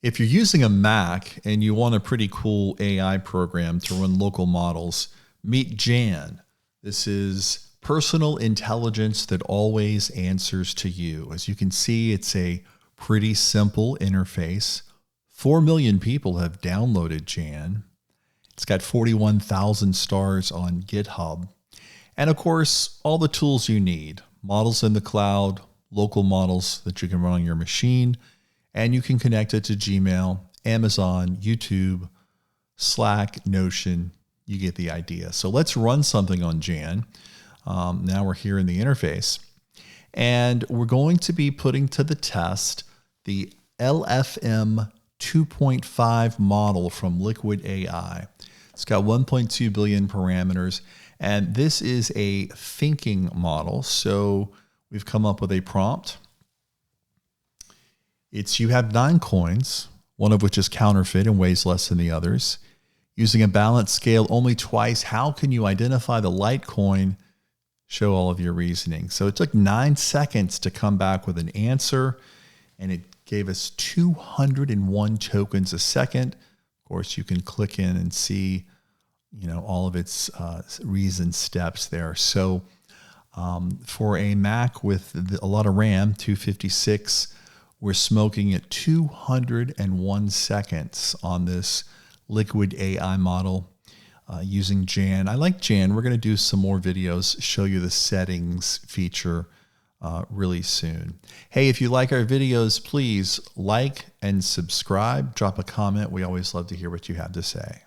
If you're using a Mac and you want a pretty cool AI program to run local models, meet Jan. This is personal intelligence that always answers to you. As you can see, it's a pretty simple interface. 4 million people have downloaded Jan. It's got 41,000 stars on GitHub. And of course, all the tools you need. Models in the cloud, local models that you can run on your machine, and you can connect it to Gmail, Amazon, YouTube, Slack, Notion. You get the idea. So let's run something on Jan. Now we're here in the interface. And we're going to be putting to the test the LFM 2.5 model from Liquid AI. It's got 1.2 billion parameters. And this is a thinking model. So we've come up with a prompt. You have 9 coins, one of which is counterfeit and weighs less than the others. Using a balance scale only twice, how can you identify the light coin? Show all of your reasoning. So it took 9 seconds to come back with an answer, and it gave us 201 tokens a second. Of course, you can click in and see, all of its reason steps there. So for a Mac with a lot of RAM, 256, we're smoking at 201 seconds on this Liquid AI model using Jan. I like Jan. We're going to do some more videos, show you the settings feature really soon. Hey, if you like our videos, please like and subscribe. Drop a comment. We always love to hear what you have to say.